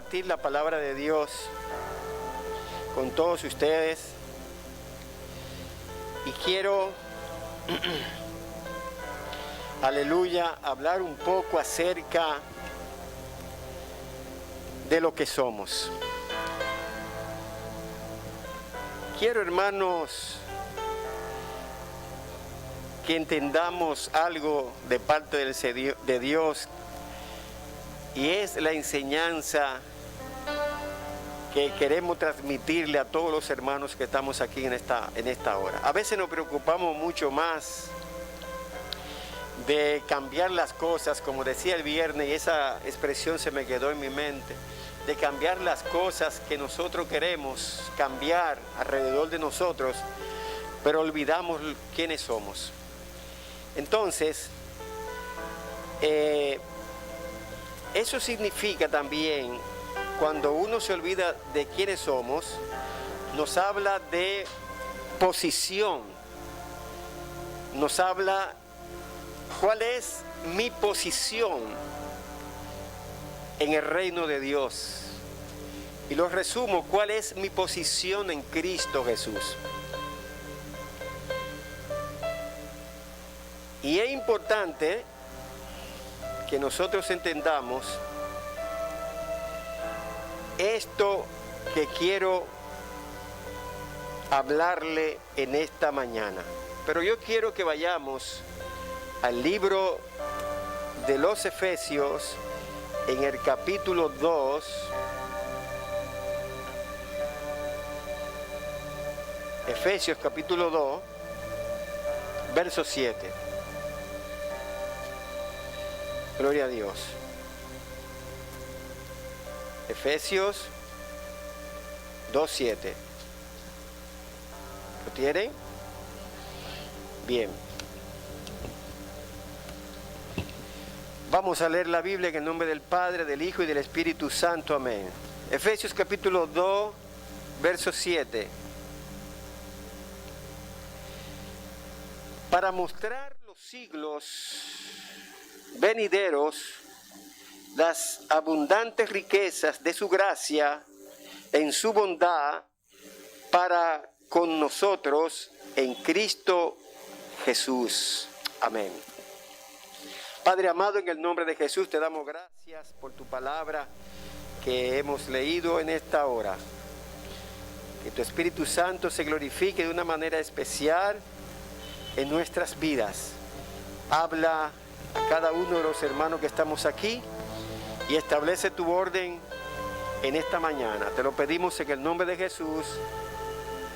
compartir la palabra de Dios con todos ustedes y quiero, aleluya, hablar un poco acerca de lo que somos. Quiero, hermanos, que entendamos algo de parte de Dios, y es la enseñanza que queremos transmitirle a todos los hermanos que estamos aquí en esta hora. A veces nos preocupamos mucho más de cambiar las cosas, como decía el viernes, y esa expresión se me quedó en mi mente, de cambiar las cosas que nosotros queremos cambiar alrededor de nosotros, pero olvidamos quiénes somos. Entonces, eso significa también, cuando uno se olvida de quiénes somos, nos habla de posición, nos habla cuál es mi posición en el reino de Dios. Y lo resumo, cuál es mi posición en Cristo Jesús. Y es importante que nosotros entendamos esto que quiero hablarle en esta mañana. Pero yo quiero que vayamos al libro de los Efesios, en el capítulo 2, Efesios capítulo 2, verso 7. Gloria a Dios. Efesios 2:7. ¿Lo tienen? Bien. Vamos a leer la Biblia en el nombre del Padre, del Hijo y del Espíritu Santo. Amén. Efesios capítulo 2, verso 7. Para mostrar los siglos venideros las abundantes riquezas de su gracia en su bondad para con nosotros en Cristo Jesús. Amén. Padre amado, en el nombre de Jesús te damos gracias por tu palabra que hemos leído en esta hora. Que tu Espíritu Santo se glorifique de una manera especial en nuestras vidas. Habla a cada uno de los hermanos que estamos aquí y establece tu orden en esta mañana. Te lo pedimos en el nombre de Jesús.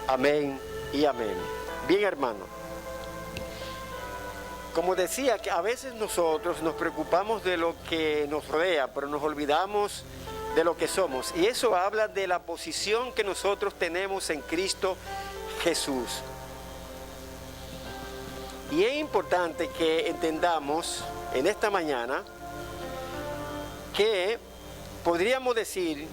Amén y amén. Bien, hermano. Como decía, que a veces nosotros nos preocupamos de lo que nos rodea, pero nos olvidamos de lo que somos. Y eso habla de la posición que nosotros tenemos en Cristo Jesús. Y es importante que entendamos en esta mañana que podríamos decir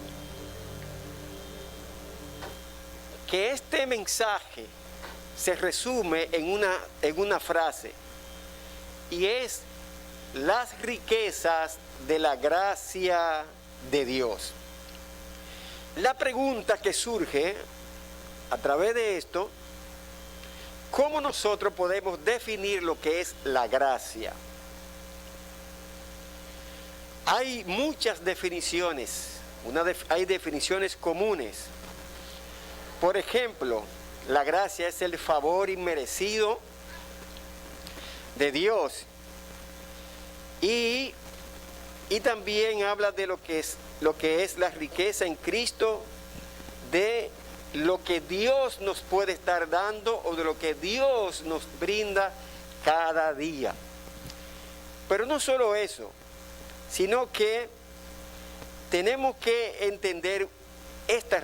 que este mensaje se resume en una frase, y es las riquezas de la gracia de Dios. La pregunta que surge a través de esto: ¿cómo nosotros podemos definir lo que es la gracia? Hay muchas definiciones, hay definiciones comunes. Por ejemplo, la gracia es el favor inmerecido de Dios. Y también habla de lo que es la riqueza en Cristo, de lo que Dios nos puede estar dando o de lo que Dios nos brinda cada día. Pero no solo eso, sino que tenemos que entender esta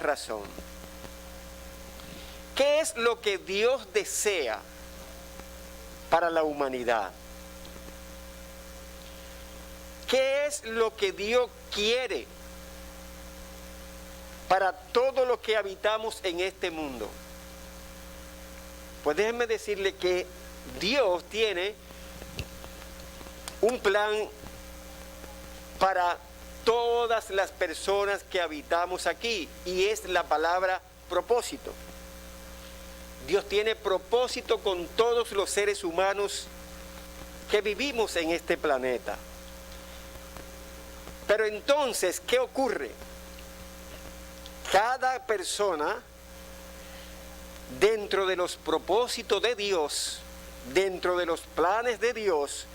razón. ¿Qué es lo que Dios desea para la humanidad? ¿Qué es lo que Dios quiere para todo lo que habitamos en este mundo? Pues déjenme decirle que Dios tiene un plan para todas las personas que habitamos aquí, y es la palabra propósito. Dios tiene propósito con todos los seres humanos que vivimos en este planeta. Pero entonces, ¿qué ocurre? Cada persona, dentro de los propósitos de Dios, dentro de los planes de Dios,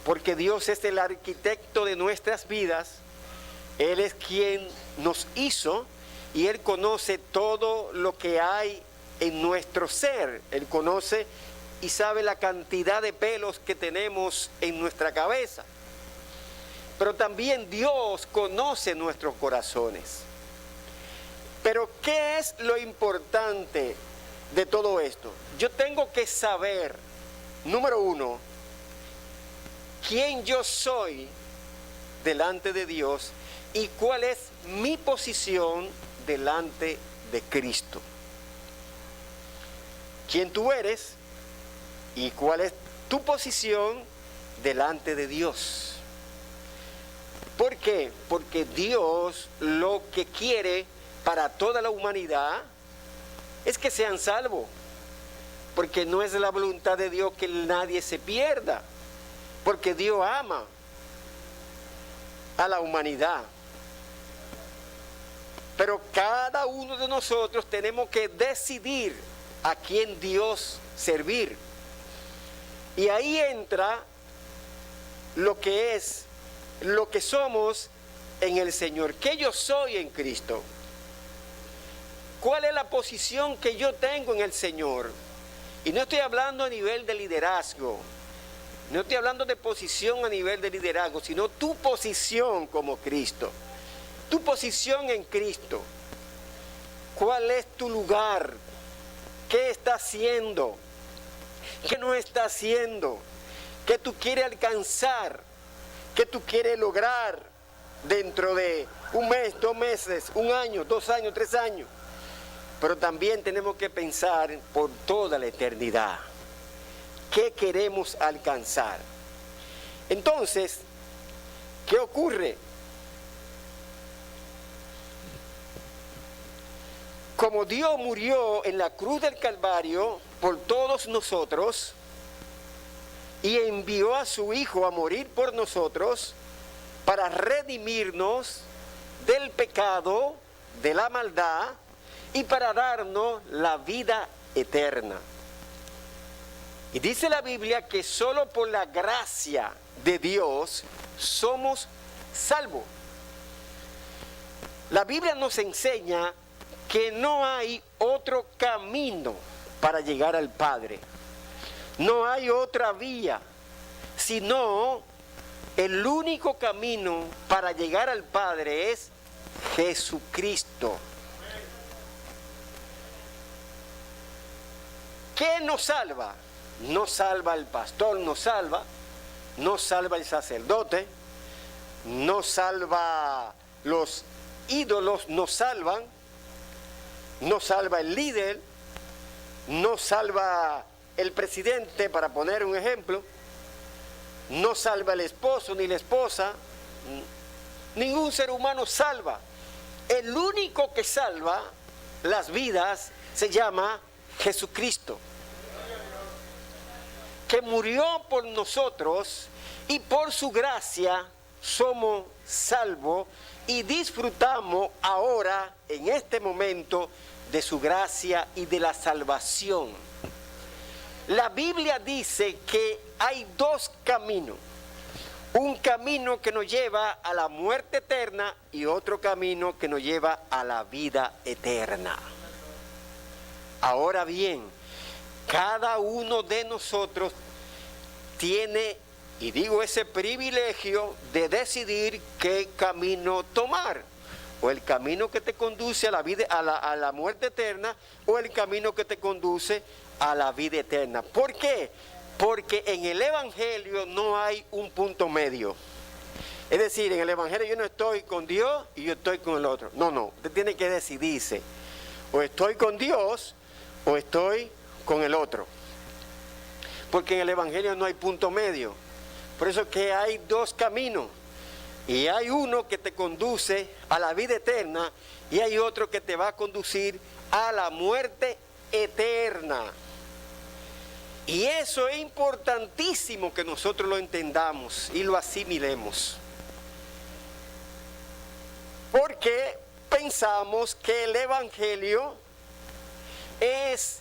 porque Dios es el arquitecto de nuestras vidas, Él es quien nos hizo y Él conoce todo lo que hay en nuestro ser. Él conoce y sabe la cantidad de pelos que tenemos en nuestra cabeza. Pero también Dios conoce nuestros corazones. Pero ¿qué es lo importante de todo esto? Yo tengo que saber, número uno, quién yo soy delante de Dios y cuál es mi posición delante de Cristo. Quién tú eres y cuál es tu posición delante de Dios. ¿Por qué? Porque Dios lo que quiere para toda la humanidad es que sean salvos. Porque no es la voluntad de Dios que nadie se pierda. Porque Dios ama a la humanidad. Pero cada uno de nosotros tenemos que decidir a quién Dios servir. Y ahí entra lo que somos en el Señor. ¿Qué yo soy en Cristo? ¿Cuál es la posición que yo tengo en el Señor? Y no estoy hablando a nivel de liderazgo. No estoy hablando de posición a nivel de liderazgo, sino tu posición como Cristo. Tu posición en Cristo. ¿Cuál es tu lugar? ¿Qué está haciendo? ¿Qué no está haciendo? ¿Qué tú quieres alcanzar? ¿Qué tú quieres lograr dentro de un mes, 2 meses, 1 año, 2 años, 3 años? Pero también tenemos que pensar por toda la eternidad. ¿Qué queremos alcanzar? Entonces, ¿qué ocurre? Como Dios murió en la cruz del Calvario por todos nosotros y envió a su Hijo a morir por nosotros para redimirnos del pecado, de la maldad y para darnos la vida eterna. Y dice la Biblia que solo por la gracia de Dios somos salvos. La Biblia nos enseña que no hay otro camino para llegar al Padre. No hay otra vía, sino el único camino para llegar al Padre es Jesucristo. ¿Qué nos salva? No salva el pastor, no salva el sacerdote, no salva los ídolos, no salva el líder, no salva el presidente, para poner un ejemplo, no salva el esposo ni la esposa, ningún ser humano salva. El único que salva las vidas se llama Jesucristo, que murió por nosotros y por su gracia somos salvos y disfrutamos ahora, en este momento, de su gracia y de la salvación. La Biblia dice que hay 2 caminos. Un camino que nos lleva a la muerte eterna y otro camino que nos lleva a la vida eterna. Ahora bien, cada uno de nosotros tiene, y digo, ese privilegio de decidir qué camino tomar. O el camino que te conduce a la vida, a la muerte eterna, o el camino que te conduce a la vida eterna. ¿Por qué? Porque en el Evangelio no hay un punto medio. Es decir, en el Evangelio yo no estoy con Dios y yo estoy con el otro. No, usted tiene que decidirse. O estoy con Dios o estoy con el otro. Porque en el Evangelio no hay punto medio. Por eso que hay 2 caminos. Y hay uno que te conduce a la vida eterna y hay otro que te va a conducir a la muerte eterna. Y eso es importantísimo que nosotros lo entendamos y lo asimilemos. Porque pensamos que el Evangelio es,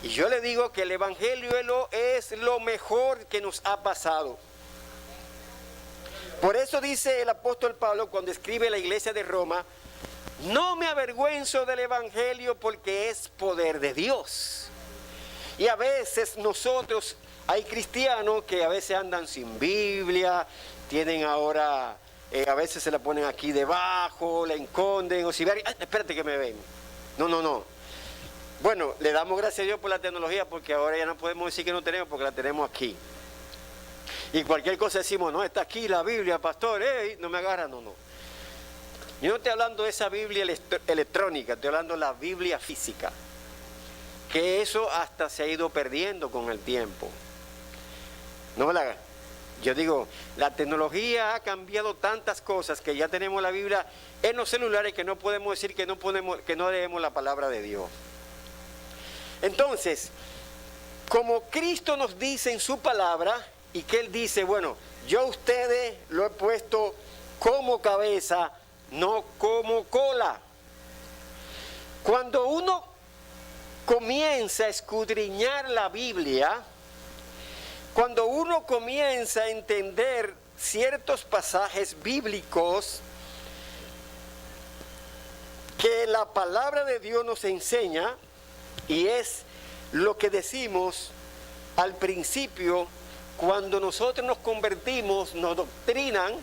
y yo le digo que el Evangelio es lo mejor que nos ha pasado. Por eso dice el apóstol Pablo cuando escribe a la iglesia de Roma, no me avergüenzo del Evangelio porque es poder de Dios. Y a veces nosotros, hay cristianos que a veces andan sin Biblia, tienen ahora, a veces se la ponen aquí debajo, la esconden, o si ven, espérate que me ven. No. Bueno, le damos gracias a Dios por la tecnología porque ahora ya no podemos decir que no tenemos porque la tenemos aquí. Y cualquier cosa decimos, no, está aquí la Biblia, pastor, no me agarra, no. Yo no estoy hablando de esa Biblia electrónica, estoy hablando de la Biblia física. Que eso hasta se ha ido perdiendo con el tiempo. No, yo digo, la tecnología ha cambiado tantas cosas que ya tenemos la Biblia en los celulares que no podemos decir que no leemos la palabra de Dios. Entonces, como Cristo nos dice en su palabra, y que Él dice, bueno, yo a ustedes lo he puesto como cabeza, no como cola. Cuando uno comienza a escudriñar la Biblia, cuando uno comienza a entender ciertos pasajes bíblicos que la palabra de Dios nos enseña, y es lo que decimos al principio, cuando nosotros nos convertimos, nos doctrinan,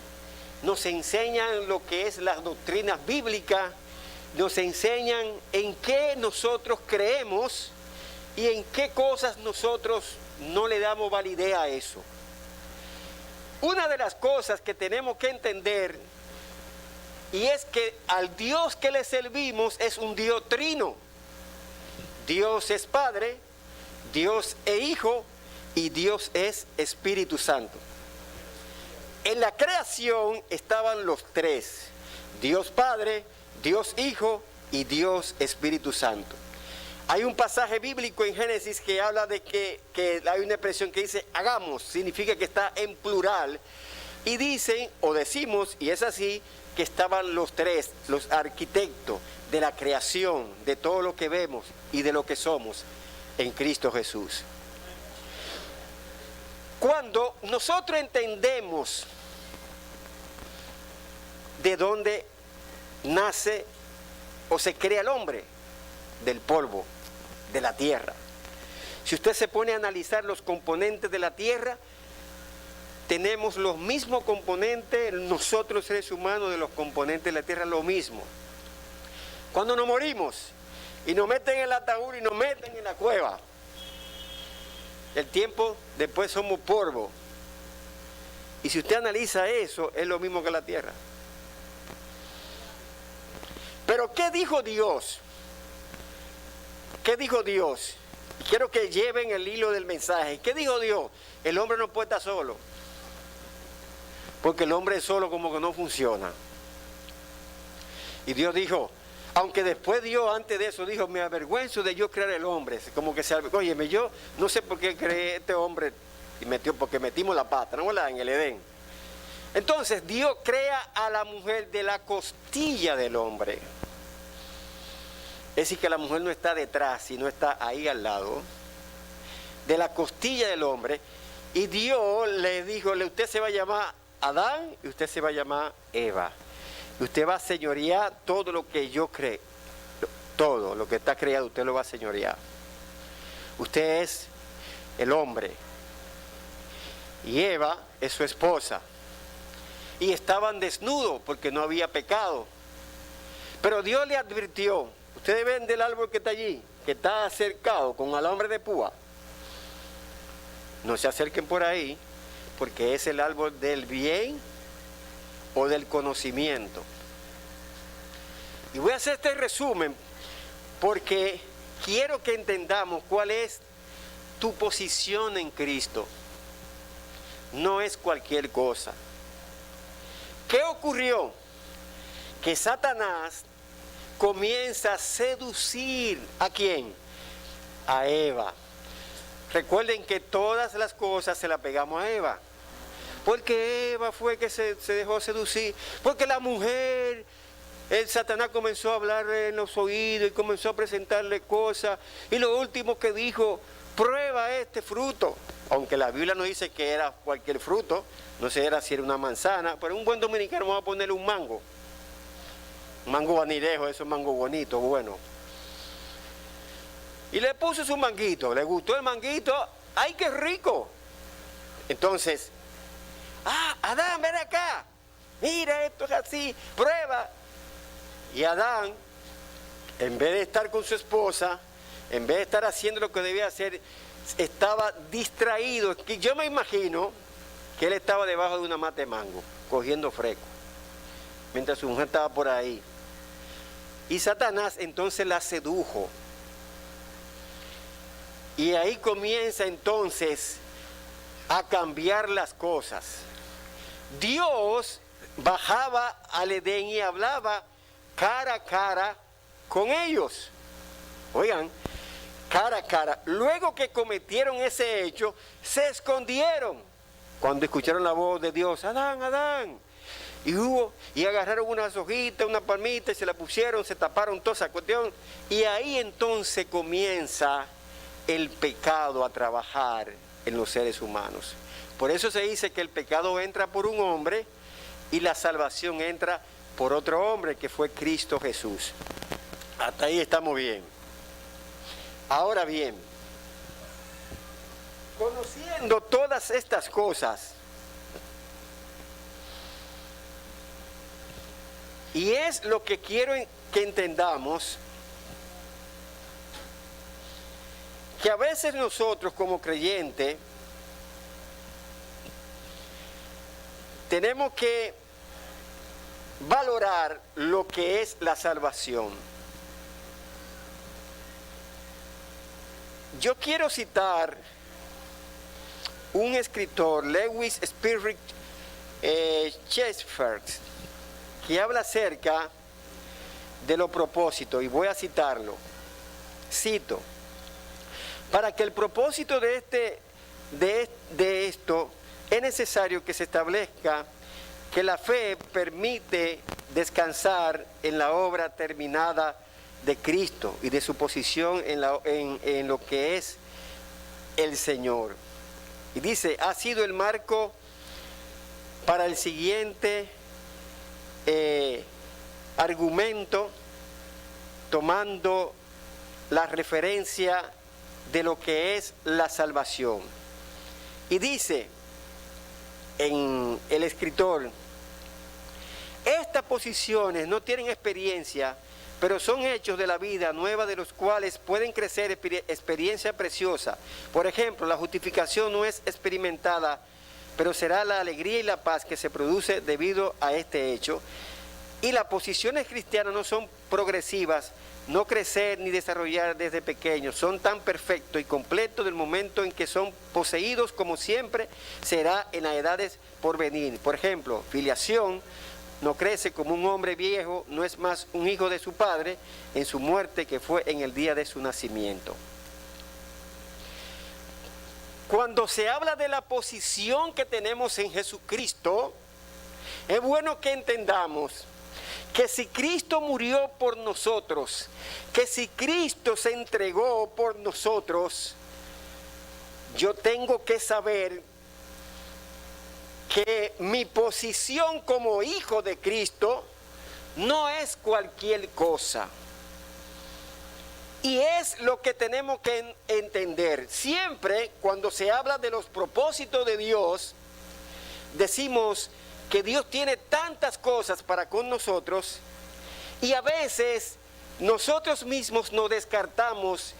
nos enseñan lo que es las doctrinas bíblicas, nos enseñan en qué nosotros creemos y en qué cosas nosotros no le damos validez a eso. Una de las cosas que tenemos que entender, y es que al Dios que le servimos es un Dios trino. Dios es Padre, Dios es Hijo y Dios es Espíritu Santo. En la creación estaban los tres, Dios Padre, Dios Hijo y Dios Espíritu Santo. Hay un pasaje bíblico en Génesis que habla de que hay una expresión que dice hagamos, significa que está en plural, y dicen o decimos, y es así, que estaban los tres, los arquitectos de la creación, de todo lo que vemos y de lo que somos en Cristo Jesús. Cuando nosotros entendemos de dónde nace o se crea el hombre, del polvo, de la tierra. Si usted se pone a analizar los componentes de la tierra, tenemos los mismos componentes, nosotros seres humanos, de los componentes de la tierra, lo mismo. Cuando nos morimos y nos meten en el ataúd y nos meten en la cueva, el tiempo después somos polvo. Y si usted analiza eso, es lo mismo que la tierra. Pero ¿qué dijo Dios? ¿Qué dijo Dios? Quiero que lleven el hilo del mensaje. ¿Qué dijo Dios? El hombre no puede estar solo. Porque el hombre solo como que no funciona. Y Dios dijo, aunque después Dios antes de eso dijo, me avergüenzo de yo crear el hombre. Como que óyeme, yo no sé por qué creé este hombre y porque metimos la pata, ¿no? En el Edén. Entonces Dios crea a la mujer de la costilla del hombre. Es decir, que la mujer no está detrás, sino está ahí al lado, de la costilla del hombre. Y Dios le dijo, usted se va a llamar Adán y usted se va a llamar Eva. Y usted va a señorear todo lo que yo creo, todo lo que está creado, usted lo va a señorear. Usted es el hombre. Y Eva es su esposa. Y estaban desnudos porque no había pecado. Pero Dios le advirtió, ustedes ven del árbol que está allí, que está cercado con alambre de púa. No se acerquen por ahí, porque es el árbol del bien o del conocimiento. Y voy a hacer este resumen porque quiero que entendamos cuál es tu posición en Cristo. No es cualquier cosa. ¿qué ocurrió? Que Satanás comienza a seducir ¿a quién? A Eva. Recuerden que todas las cosas se las pegamos a Eva. Porque Eva fue que se dejó seducir. Porque la mujer, el Satanás comenzó a hablarle en los oídos y comenzó a presentarle cosas. Y lo último que dijo, prueba este fruto. Aunque la Biblia no dice que era cualquier fruto, no sé si era una manzana, pero un buen dominicano vamos a ponerle un mango. Un mango vanilejo, esos mangos bonitos, bueno. Y le puso su manguito, le gustó el manguito, ¡ay, qué rico! Entonces, Adán, ven acá, mira, esto es así, prueba. Y Adán, en vez de estar con su esposa, en vez de estar haciendo lo que debía hacer, estaba distraído. Yo me imagino que él estaba debajo de una mata de mango, cogiendo fresco, mientras su mujer estaba por ahí. Y Satanás entonces la sedujo. Y ahí comienza entonces a cambiar las cosas. Dios bajaba al Edén y hablaba cara a cara con ellos. Oigan, cara a cara. Luego que cometieron ese hecho, se escondieron. Cuando escucharon la voz de Dios, Adán, Adán. Y agarraron unas hojitas, una palmita y se la pusieron, se taparon toda esa cuestión. Y ahí entonces comienza el pecado a trabajar en los seres humanos. Por eso se dice que el pecado entra por un hombre y la salvación entra por otro hombre, que fue Cristo Jesús. Hasta ahí estamos bien. Ahora bien, conociendo todas estas cosas, y es lo que quiero que entendamos, que a veces nosotros como creyentes tenemos que valorar lo que es la salvación. Yo quiero citar un escritor, Lewis Spirit Shepard, que habla acerca de los propósitos, y voy a citarlo. Cito: para que el propósito de esto es necesario que se establezca que la fe permite descansar en la obra terminada de Cristo y de su posición en lo que es el Señor. Y dice, ha sido el marco para el siguiente argumento, tomando la referencia de lo que es la salvación. Y dice en el escritor, estas posiciones no tienen experiencia, pero son hechos de la vida nueva de los cuales pueden crecer experiencia preciosa. Por ejemplo, la justificación no es experimentada, pero será la alegría y la paz que se produce debido a este hecho. Y las posiciones cristianas no son progresivas, no crecer ni desarrollar desde pequeños, son tan perfectos y completos del momento en que son poseídos como siempre será en las edades por venir. Por ejemplo, filiación no crece como un hombre viejo, no es más un hijo de su padre en su muerte que fue en el día de su nacimiento. Cuando se habla de la posición que tenemos en Jesucristo, es bueno que entendamos que si Cristo murió por nosotros, que si Cristo se entregó por nosotros, yo tengo que saber que mi posición como hijo de Cristo no es cualquier cosa. Y es lo que tenemos que entender. Siempre cuando se habla de los propósitos de Dios, decimos que Dios tiene tantas cosas para con nosotros y a veces nosotros mismos nos descartamos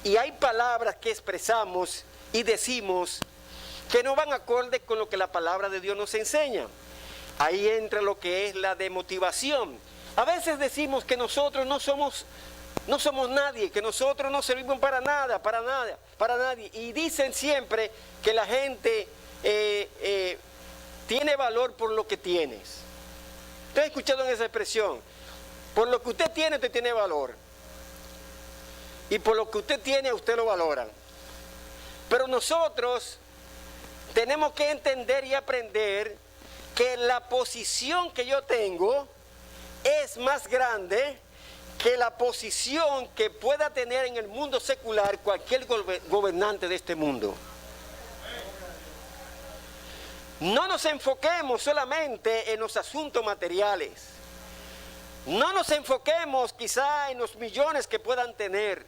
y hay palabras que expresamos y decimos que no van acorde con lo que la palabra de Dios nos enseña. Ahí entra lo que es la demotivación. A veces decimos que nosotros no somos nadie, que nosotros no servimos para nada, para nadie. Y dicen siempre que la gente tiene valor por lo que tienes. Ustedes escucharon esa expresión. Por lo que usted tiene valor. Y por lo que usted tiene, a usted lo valoran. Pero nosotros tenemos que entender y aprender que la posición que yo tengo es más grande que la posición que pueda tener en el mundo secular cualquier gobernante de este mundo. No nos enfoquemos solamente en los asuntos materiales. No nos enfoquemos quizá en los millones que puedan tener.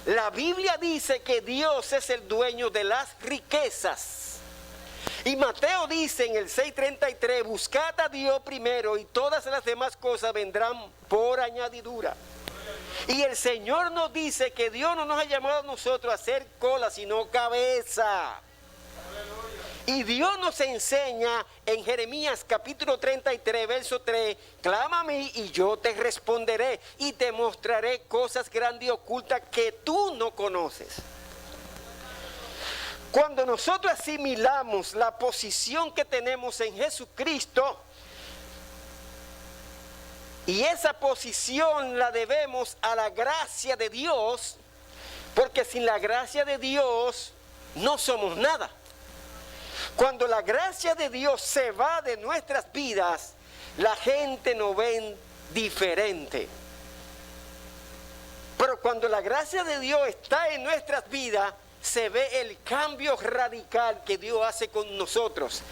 La Biblia dice que Dios es el dueño de las riquezas. Y Mateo dice en el 6:33, buscad a Dios primero y todas las demás cosas vendrán por añadidura. Y el Señor nos dice que Dios no nos ha llamado a nosotros a ser cola, sino cabeza. Y Dios nos enseña en Jeremías capítulo 33, verso 3, clama a mí y yo te responderé y te mostraré cosas grandes y ocultas que tú no conoces. Cuando nosotros asimilamos la posición que tenemos en Jesucristo, y esa posición la debemos a la gracia de Dios, porque sin la gracia de Dios no somos nada. Cuando la gracia de Dios se va de nuestras vidas, la gente nos ve diferente. Pero cuando la gracia de Dios está en nuestras vidas, se ve el cambio radical que Dios hace con nosotros.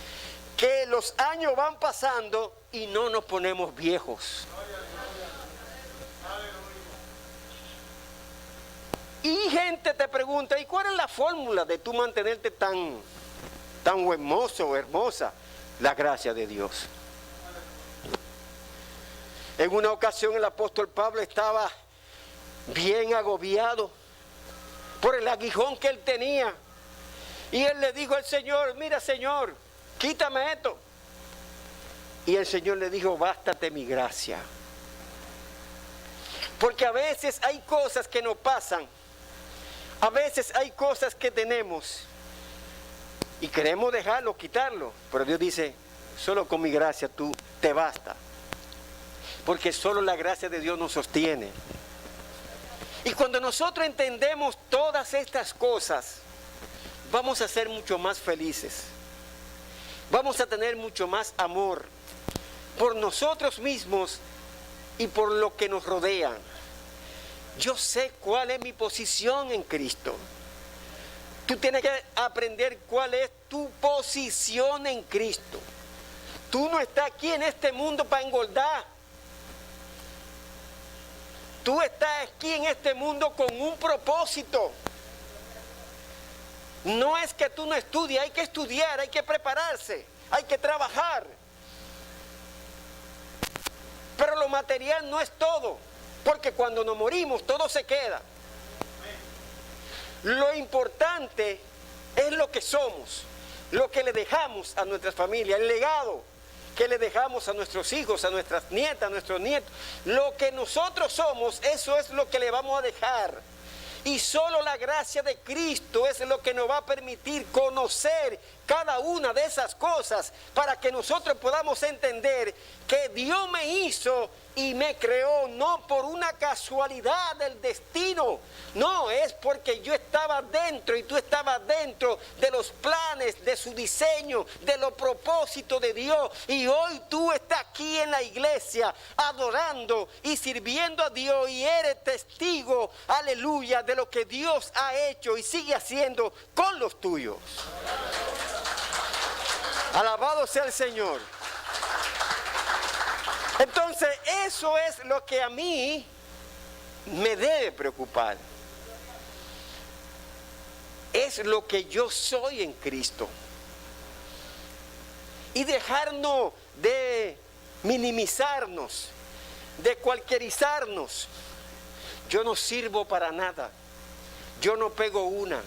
Que los años van pasando y no nos ponemos viejos. Y gente te pregunta, ¿y cuál es la fórmula de tú mantenerte tan hermoso o hermosa? La gracia de Dios. En una ocasión el apóstol Pablo estaba bien agobiado por el aguijón que él tenía. Y él le dijo al Señor, mira Señor, quítame esto. Y el Señor le dijo, bástate mi gracia. Porque a veces hay cosas que nos pasan. A veces hay cosas que tenemos y queremos dejarlo, quitarlo. Pero Dios dice, solo con mi gracia tú te basta. Porque solo la gracia de Dios nos sostiene. Y cuando nosotros entendemos todas estas cosas, vamos a ser mucho más felices. Vamos a tener mucho más amor por nosotros mismos y por lo que nos rodean. Yo sé cuál es mi posición en Cristo. Tú tienes que aprender cuál es tu posición en Cristo. Tú no estás aquí en este mundo para engordar. Tú estás aquí en este mundo con un propósito. No es que tú no estudies, hay que estudiar, hay que prepararse, hay que trabajar. Pero lo material no es todo, porque cuando nos morimos todo se queda. Lo importante es lo que somos, lo que le dejamos a nuestras familias, el legado que le dejamos a nuestros hijos, a nuestras nietas, a nuestros nietos. Lo que nosotros somos, eso es lo que le vamos a dejar. Y solo la gracia de Cristo es lo que nos va a permitir conocer cada una de esas cosas para que nosotros podamos entender que Dios me hizo y me creó no por una casualidad del destino, no, es porque yo estaba dentro y tú estabas dentro de los planes, de su diseño, de los propósitos de Dios. Y hoy tú estás aquí en la iglesia adorando y sirviendo a Dios y eres testigo, aleluya, de lo que Dios ha hecho y sigue haciendo con los tuyos. Alabado sea el Señor. Entonces, eso es lo que a mí me debe preocupar. Es lo que yo soy en Cristo. Y dejarnos de minimizarnos, de cualquierizarnos. Yo no sirvo para nada. Yo no pego una.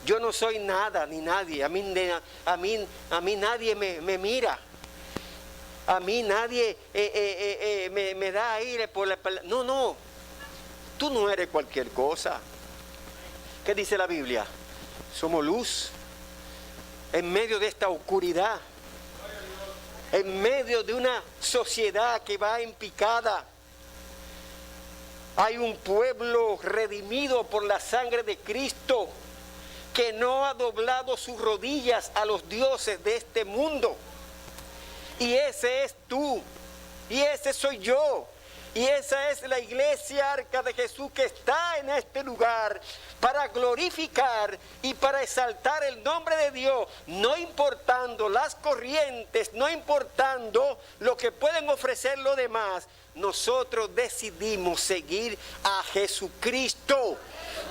Yo no soy nada ni nadie. A mí nadie me mira. A mí nadie me da aire por la espalda. No, no. Tú no eres cualquier cosa. ¿Qué dice la Biblia? Somos luz en medio de esta oscuridad. en medio de una sociedad que va en picada. Hay un pueblo redimido por la sangre de Cristo que no ha doblado sus rodillas a los dioses de este mundo. Y ese es tú, y ese soy yo, y esa es la iglesia Arca de Jesús que está en este lugar para glorificar y para exaltar el nombre de Dios, no importando las corrientes, no importando lo que pueden ofrecer los demás. Nosotros decidimos seguir a Jesucristo.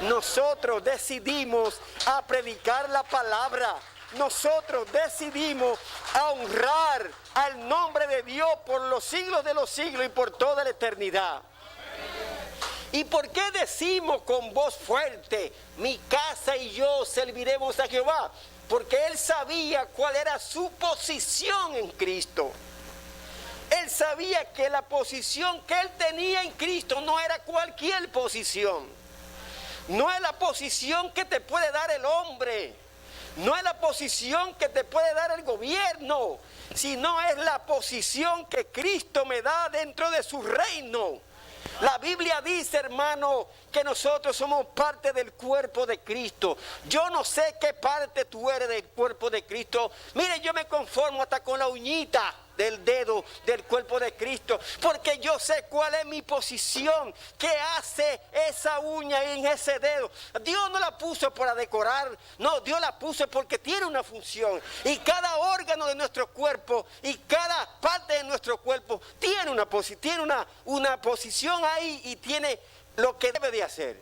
Nosotros decidimos a predicar la palabra. Nosotros decidimos a honrar al nombre de Dios por los siglos de los siglos y por toda la eternidad. ¿Y por qué decimos con voz fuerte, mi casa y yo serviremos a Jehová? Porque él sabía cuál era su posición en Cristo. Él sabía que la posición que él tenía en Cristo no era cualquier posición. No es la posición que te puede dar el hombre. No es la posición que te puede dar el gobierno, sino es la posición que Cristo me da dentro de su reino. La Biblia dice, hermano, que nosotros somos parte del cuerpo de Cristo. Yo no sé qué parte tú eres del cuerpo de Cristo. Mire, yo me conformo hasta con la uñita del dedo del cuerpo de Cristo, porque yo sé cuál es mi posición, qué hace esa uña en ese dedo. Dios no la puso para decorar, no, Dios la puso porque tiene una función, y cada órgano de nuestro cuerpo y cada parte de nuestro cuerpo tiene una posición ahí y tiene lo que debe de hacer.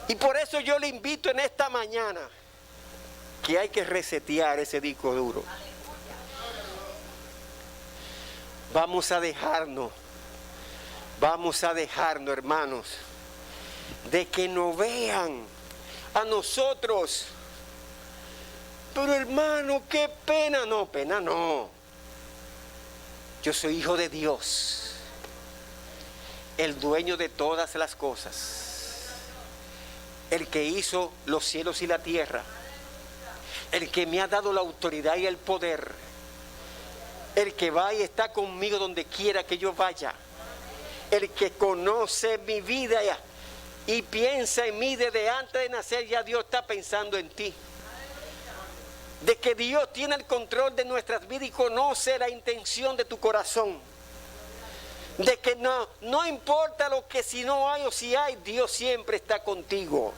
Y por eso yo le invito en esta mañana que hay que resetear ese disco duro. Vamos a dejarnos, hermanos, de que nos vean a nosotros. Pero hermano, qué pena. No, pena no. Yo soy hijo de Dios, el dueño de todas las cosas, el que hizo los cielos y la tierra, el que me ha dado la autoridad y el poder, el que va y está conmigo donde quiera que yo vaya, el que conoce mi vida y piensa en mí desde antes de nacer. Ya Dios está pensando en ti. De que Dios tiene el control de nuestras vidas y conoce la intención de tu corazón. De que no importa lo que si no hay o si hay, Dios siempre está contigo.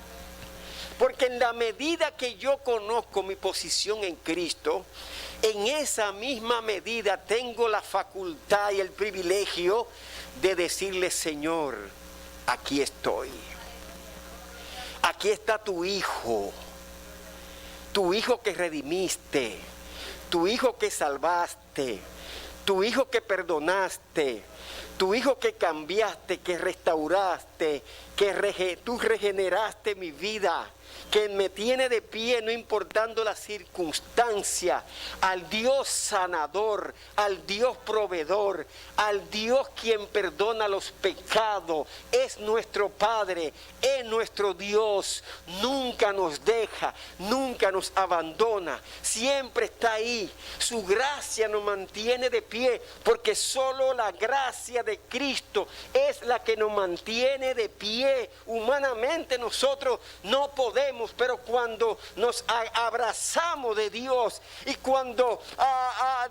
Porque en la medida que yo conozco mi posición en Cristo, en esa misma medida tengo la facultad y el privilegio de decirle, Señor, aquí estoy. Aquí está tu hijo que redimiste, tu hijo que salvaste, tu hijo que perdonaste, tu hijo que cambiaste, que restauraste, que tú regeneraste mi vida, que me tiene de pie no importando la circunstancia, al Dios sanador, al Dios proveedor, al Dios quien perdona los pecados, es nuestro Padre, es nuestro Dios, nunca nos deja, nunca nos abandona, siempre está ahí, su gracia nos mantiene de pie, porque solo la gracia de Cristo es la que nos mantiene de pie. Humanamente nosotros no podemos, pero cuando nos abrazamos de Dios y cuando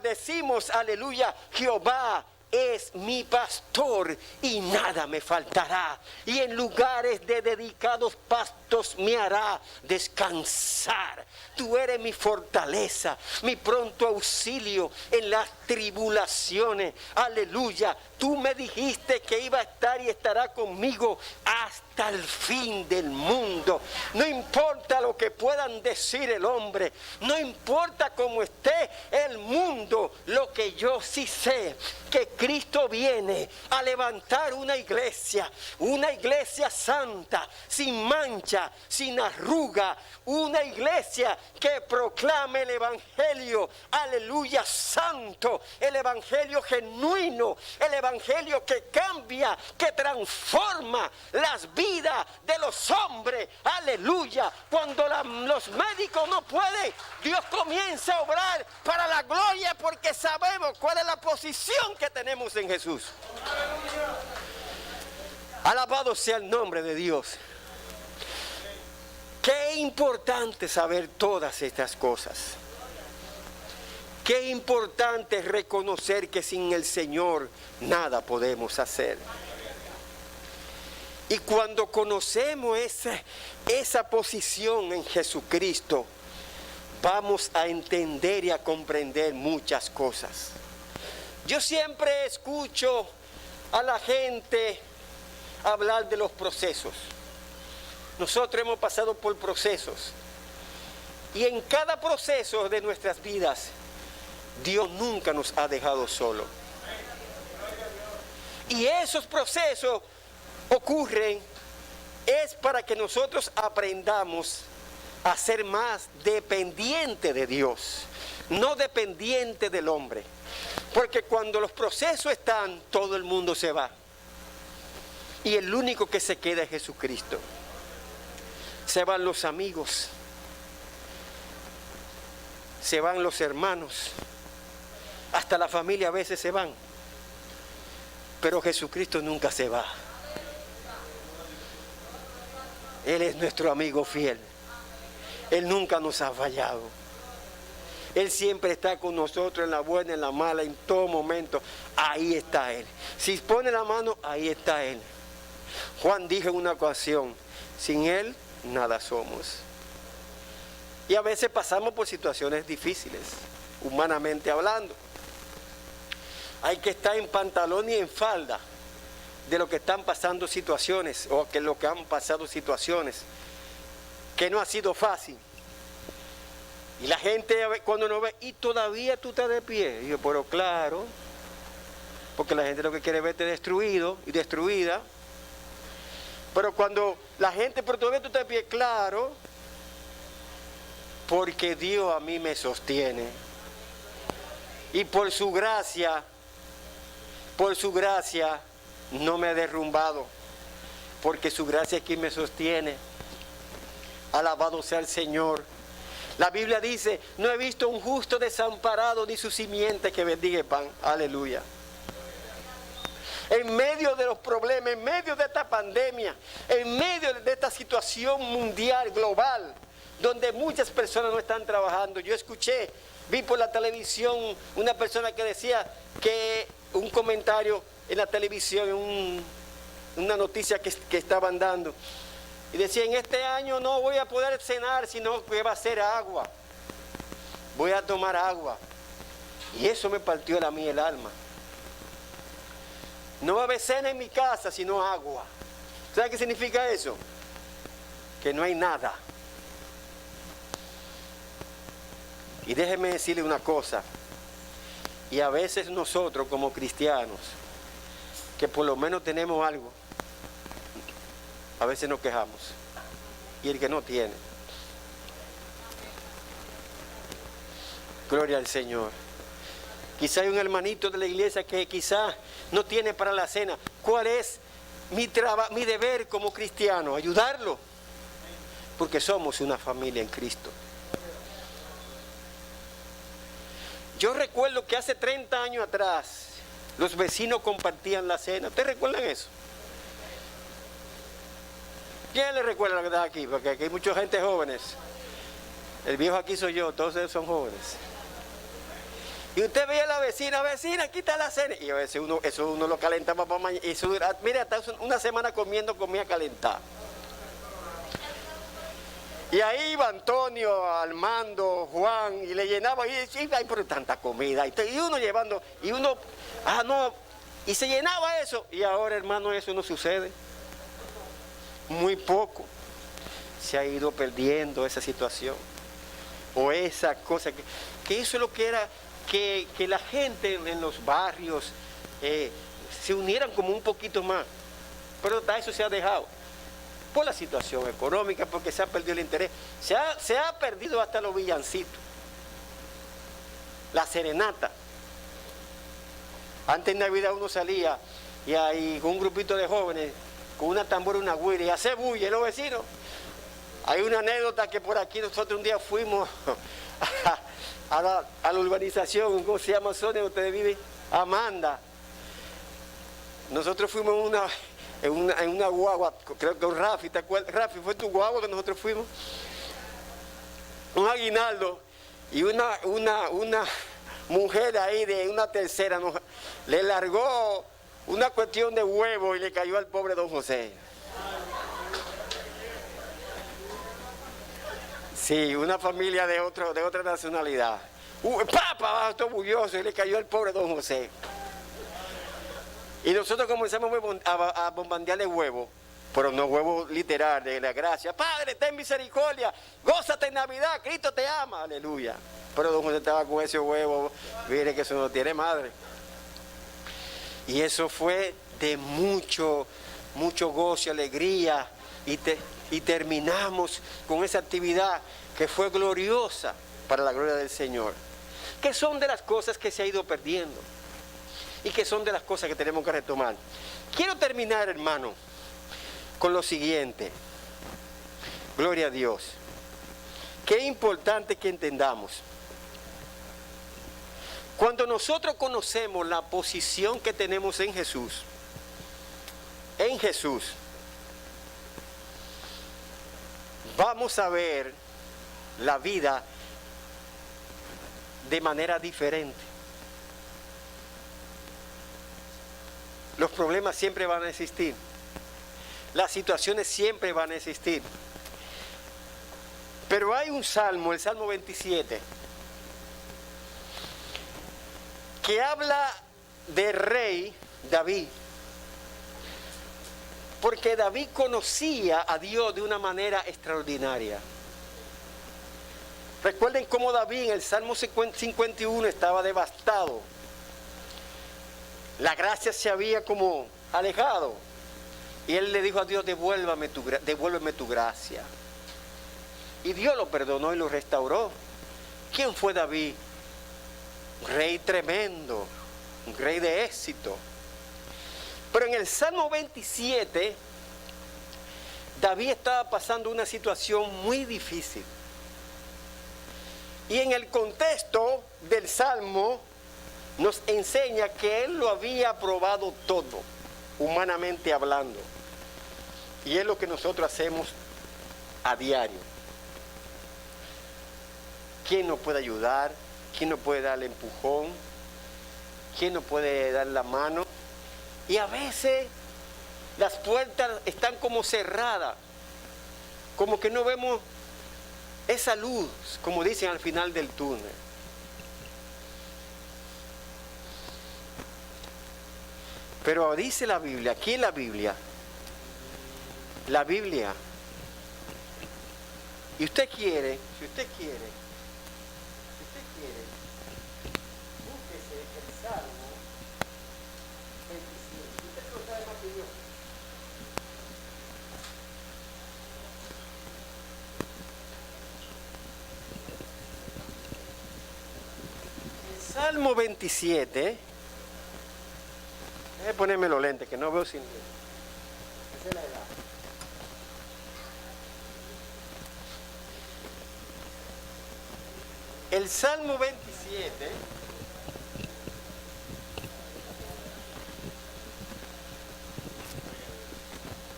decimos aleluya, Jehová es mi pastor y nada me faltará, y en lugares de dedicados pastos me hará descansar. Tú eres mi fortaleza, mi pronto auxilio en las tribulaciones. Aleluya, tú me dijiste que iba a estar y estará conmigo hasta el fin del mundo. No importa lo que puedan decir el hombre, no importa cómo esté el mundo, lo que yo sí sé, que Cristo viene a levantar una iglesia santa, sin mancha, sin arruga, una iglesia que proclame el evangelio, aleluya, santo, el evangelio genuino, el evangelio que cambia, que transforma las vidas de los hombres, aleluya. Cuando los médicos no pueden, Dios comienza a obrar para la gloria, porque sabemos cuál es la posición que tenemos en Jesús. Alabado sea el nombre de Dios. Qué importante saber todas estas cosas. Qué importante es reconocer que sin el Señor nada podemos hacer. Y cuando conocemos esa posición en Jesucristo, vamos a entender y a comprender muchas cosas. Yo siempre escucho a la gente hablar de los procesos. Nosotros hemos pasado por procesos. Y en cada proceso de nuestras vidas, Dios nunca nos ha dejado solos. Y esos procesos ocurren es para que nosotros aprendamos a ser más dependiente de Dios, no dependiente del hombre. Porque cuando los procesos están, todo el mundo se va. Y el único que se queda es Jesucristo. Se van los amigos, se van los hermanos, hasta la familia a veces se van. Pero Jesucristo nunca se va. Él es nuestro amigo fiel. Él nunca nos ha fallado. Él siempre está con nosotros en la buena, en la mala, en todo momento. Ahí está Él. Si pone la mano, ahí está Él. Juan dijo en una ocasión, sin Él nada somos. Y a veces pasamos por situaciones difíciles, humanamente hablando. Hay que estar en pantalón y en falda de lo que están pasando situaciones, o que lo que han pasado situaciones, que no ha sido fácil. Y la gente cuando nos ve, y todavía tú estás de pie. Y yo, pero claro, porque la gente lo que quiere es verte destruido y destruida. Pero cuando la gente, pero todavía tú estás de pie, claro, porque Dios a mí me sostiene. Y por su gracia no me ha derrumbado, porque su gracia es quien me sostiene. Alabado sea el Señor. La Biblia dice, no he visto un justo desamparado ni su simiente que bendiga pan. Aleluya. En medio de los problemas, en medio de esta pandemia, en medio de esta situación mundial, global, donde muchas personas no están trabajando. Yo vi por la televisión una persona que decía que un comentario en la televisión, una noticia que estaban dando, y decía, en este año no voy a poder cenar, sino que va a ser agua. Voy a tomar agua. Y eso me partió a mí el alma. No va a haber cena en mi casa, sino agua. ¿Sabe qué significa eso? Que no hay nada. Y déjeme decirle una cosa. Y a veces nosotros como cristianos, que por lo menos tenemos algo, a veces nos quejamos. Y el que no tiene. Gloria al Señor. Quizá hay un hermanito de la iglesia que quizá no tiene para la cena. ¿Cuál es mi deber como cristiano? Ayudarlo. Porque somos una familia en Cristo. Yo recuerdo que hace 30 años atrás los vecinos compartían la cena. ¿Ustedes recuerdan eso? ¿Quién le recuerda la verdad aquí? Porque aquí hay mucha gente jóvenes. El viejo aquí soy yo, todos ellos son jóvenes. Y usted veía a la vecina, aquí está la cena. Y a veces eso uno lo calentaba para mañana. Y mira, hasta una semana comiendo comida calentada. Y ahí iba Antonio, Armando, Juan, y le llenaba, y decía, ay, pero tanta comida. Y uno llevando, y se llenaba eso. Y ahora, hermano, eso no sucede. Muy poco. Se ha ido perdiendo esa situación. O esa cosa, que eso es lo que era, que la gente en los barrios se unieran como un poquito más. Pero hasta eso se ha dejado. Por la situación económica, porque se ha perdido el interés. Se ha perdido hasta los villancitos. La serenata. Antes en Navidad uno salía y ahí con un grupito de jóvenes, con una tambora y una güira, y hace bulla los vecinos. Hay una anécdota que por aquí nosotros un día fuimos a la urbanización, ¿cómo se llama zona donde ustedes viven? Amanda. Nosotros fuimos en una guagua, creo que Rafi, ¿te acuerdas? Rafi, fue tu guagua que nosotros fuimos. Un aguinaldo y una mujer ahí de una tercera le largó una cuestión de huevo y le cayó al pobre don José. Sí, una familia de otra nacionalidad. Papa, todo bulloso y le cayó al pobre don José. Y nosotros comenzamos a bombardearle huevos, pero no huevos literal de la gracia. Padre, ten misericordia, gózate en Navidad, Cristo te ama, aleluya. Pero don José estaba con ese huevo, mire que eso no tiene madre. Y eso fue de mucho gozo y alegría. Y terminamos con esa actividad que fue gloriosa para la gloria del Señor. Que son de las cosas que se ha ido perdiendo. Y que son de las cosas que tenemos que retomar. Quiero terminar, hermano, con lo siguiente. Gloria a Dios. Qué importante que entendamos. Cuando nosotros conocemos la posición que tenemos en Jesús, vamos a ver la vida de manera diferente. Los problemas siempre van a existir. Las situaciones siempre van a existir. Pero hay un salmo, el Salmo 27, que habla del rey David. Porque David conocía a Dios de una manera extraordinaria. Recuerden cómo David en el Salmo 51 estaba devastado. La gracia se había como alejado. Y él le dijo a Dios, devuélveme tu gracia. Y Dios lo perdonó y lo restauró. ¿Quién fue David? Un rey tremendo, un rey de éxito. Pero en el Salmo 27, David estaba pasando una situación muy difícil. Y en el contexto del Salmo nos enseña que él lo había probado todo, humanamente hablando. Y es lo que nosotros hacemos a diario. ¿Quién nos puede ayudar? ¿Quién nos puede dar el empujón? ¿Quién nos puede dar la mano? Y a veces las puertas están como cerradas, como que no vemos esa luz, como dicen al final del túnel. Pero dice la Biblia, aquí en la Biblia, y usted quiere, si usted quiere, búsquese el Salmo 25. Usted no sabe más que yo. El Salmo 27, déjeme ponerme los lentes que no veo sin lentes. Esa es la edad. El Salmo 27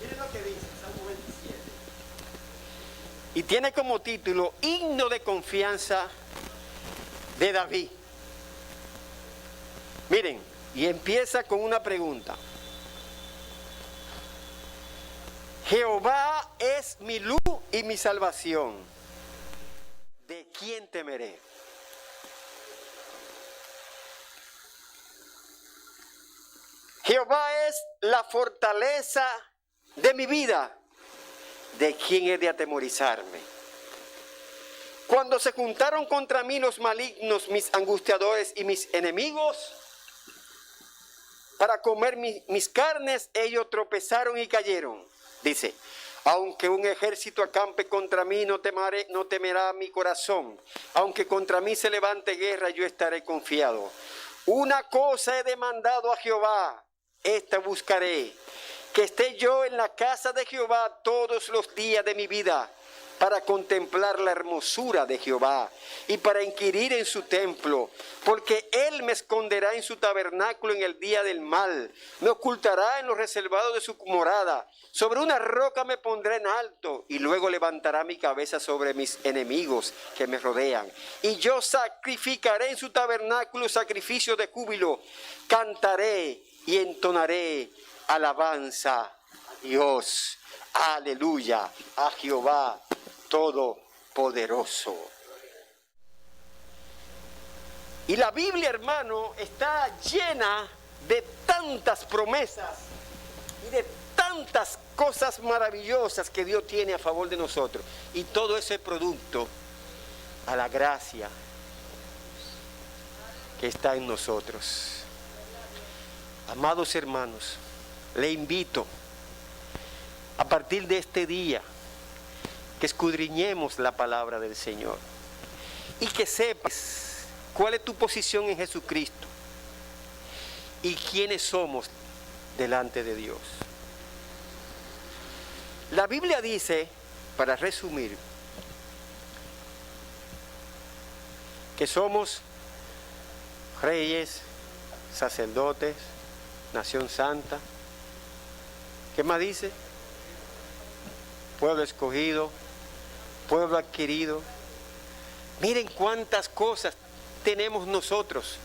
miren lo que dice el Salmo 27 y tiene como título Himno de confianza de David. Miren, y empieza con una pregunta. Jehová es mi luz y mi salvación. ¿De quién temeré? Jehová es la fortaleza de mi vida. ¿De quién he de atemorizarme? Cuando se juntaron contra mí los malignos, mis angustiadores y mis enemigos, para comer mis carnes, ellos tropezaron y cayeron. Dice, aunque un ejército acampe contra mí, no temerá mi corazón. Aunque contra mí se levante guerra, yo estaré confiado. Una cosa he demandado a Jehová, esta buscaré, que esté yo en la casa de Jehová todos los días de mi vida, para contemplar la hermosura de Jehová y para inquirir en su templo, porque Él me esconderá en su tabernáculo en el día del mal, me ocultará en lo reservado de su morada, sobre una roca me pondrá en alto, y luego levantará mi cabeza sobre mis enemigos que me rodean, y yo sacrificaré en su tabernáculo sacrificio de júbilo, cantaré y entonaré alabanza a Dios, aleluya, a Jehová Todopoderoso. Y la Biblia, hermano, está llena de tantas promesas y de tantas cosas maravillosas que Dios tiene a favor de nosotros. Y todo eso es producto a la gracia que está en nosotros. Amados hermanos, le invito a partir de este día que escudriñemos la palabra del Señor y que sepas cuál es tu posición en Jesucristo y quiénes somos delante de Dios. La Biblia dice, para resumir, que somos reyes, sacerdotes, nación santa. ¿Qué más dice? Pueblo escogido, pueblo adquirido. Miren cuántas cosas tenemos nosotros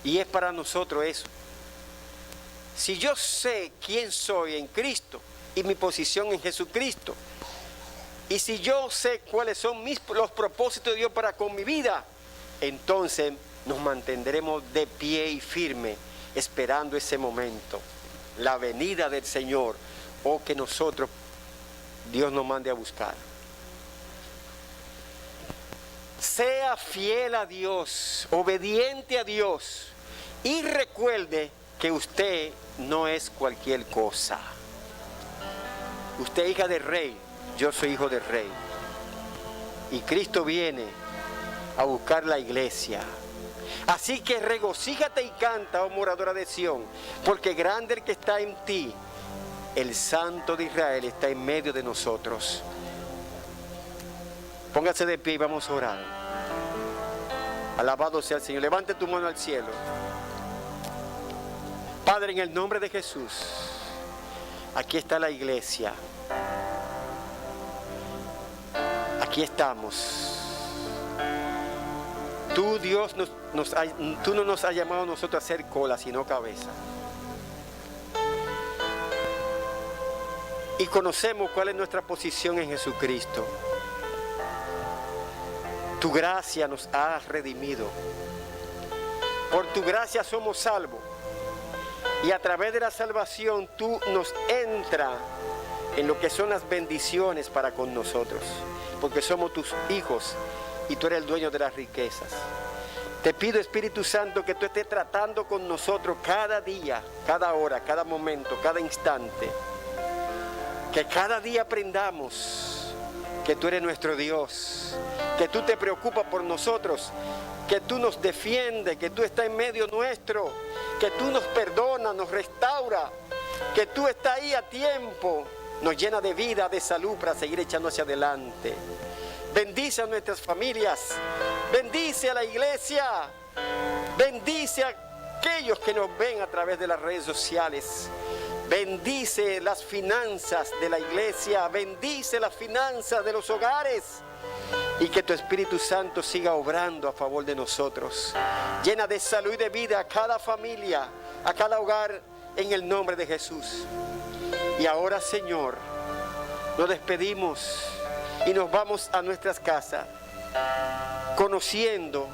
y es para nosotros eso. Si yo sé quién soy en Cristo y mi posición en Jesucristo, y si yo sé cuáles son los propósitos de Dios para con mi vida, entonces nos mantendremos de pie y firme esperando ese momento, la venida del Señor, o que Dios nos mande a buscar. Sea fiel a Dios, obediente a Dios, y recuerde que usted no es cualquier cosa. Usted es hija del rey, yo soy hijo del rey. Y Cristo viene a buscar la iglesia. Así que regocíjate y canta, oh moradora de Sión, porque grande el que está en ti, el Santo de Israel está en medio de nosotros. Póngase de pie y vamos a orar. Alabado sea el Señor. Levante tu mano al cielo. Padre, en el nombre de Jesús, aquí está la iglesia. Aquí estamos. Tú, Dios, tú no nos has llamado a nosotros a ser cola, sino cabeza. Y conocemos cuál es nuestra posición en Jesucristo. Tu gracia nos ha redimido. Por tu gracia somos salvos. Y a través de la salvación tú nos entras en lo que son las bendiciones para con nosotros. Porque somos tus hijos y tú eres el dueño de las riquezas. Te pido, Espíritu Santo, que tú estés tratando con nosotros cada día, cada hora, cada momento, cada instante. Que cada día aprendamos que tú eres nuestro Dios, que tú te preocupas por nosotros, que tú nos defiendes, que tú estás en medio nuestro, que tú nos perdonas, nos restaura, que tú estás ahí a tiempo, nos llena de vida, de salud para seguir echando hacia adelante. Bendice a nuestras familias, bendice a la iglesia, bendice a aquellos que nos ven a través de las redes sociales. Bendice las finanzas de la iglesia, bendice las finanzas de los hogares y que tu Espíritu Santo siga obrando a favor de nosotros. Llena de salud y de vida a cada familia, a cada hogar, en el nombre de Jesús. Y ahora, Señor, nos despedimos y nos vamos a nuestras casas, conociendo,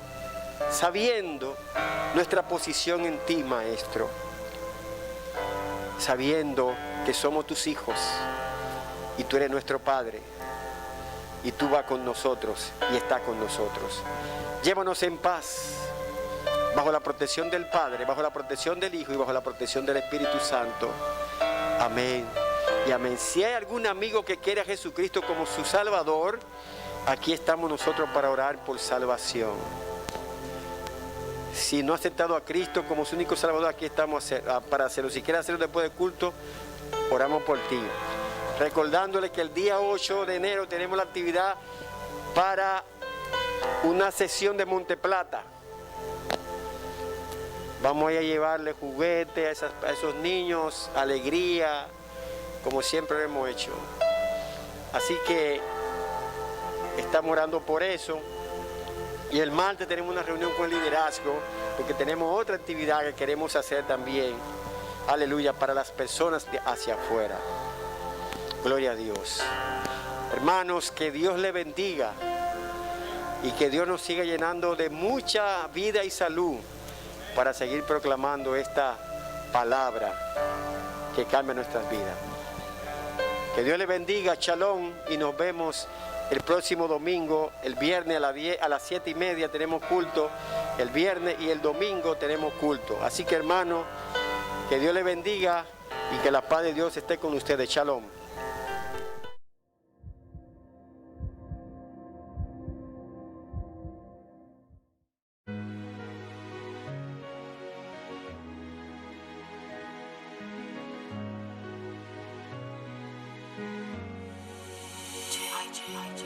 sabiendo nuestra posición en ti, Maestro. Sabiendo que somos tus hijos y tú eres nuestro Padre y tú vas con nosotros y estás con nosotros. Llévanos en paz, bajo la protección del Padre, bajo la protección del Hijo y bajo la protección del Espíritu Santo. Amén y amén. Si hay algún amigo que quiere a Jesucristo como su Salvador, aquí estamos nosotros para orar por salvación. Si no ha aceptado a Cristo como su único Salvador, aquí estamos para hacerlo. Si quieres hacerlo después del culto, oramos por ti. Recordándole que el día 8 de enero tenemos la actividad para una sesión de Monteplata. Vamos a ir a llevarle juguetes a esos niños, alegría, como siempre lo hemos hecho. Así que estamos orando por eso. Y el martes tenemos una reunión con el liderazgo, porque tenemos otra actividad que queremos hacer también. Aleluya, para las personas de hacia afuera. Gloria a Dios. Hermanos, que Dios le bendiga y que Dios nos siga llenando de mucha vida y salud para seguir proclamando esta palabra que cambia nuestras vidas. Que Dios le bendiga, shalom, y nos vemos el próximo domingo. El viernes a las 7:30 tenemos culto, el viernes y el domingo tenemos culto. Así que, hermano, que Dios le bendiga y que la paz de Dios esté con ustedes. Shalom. G.I.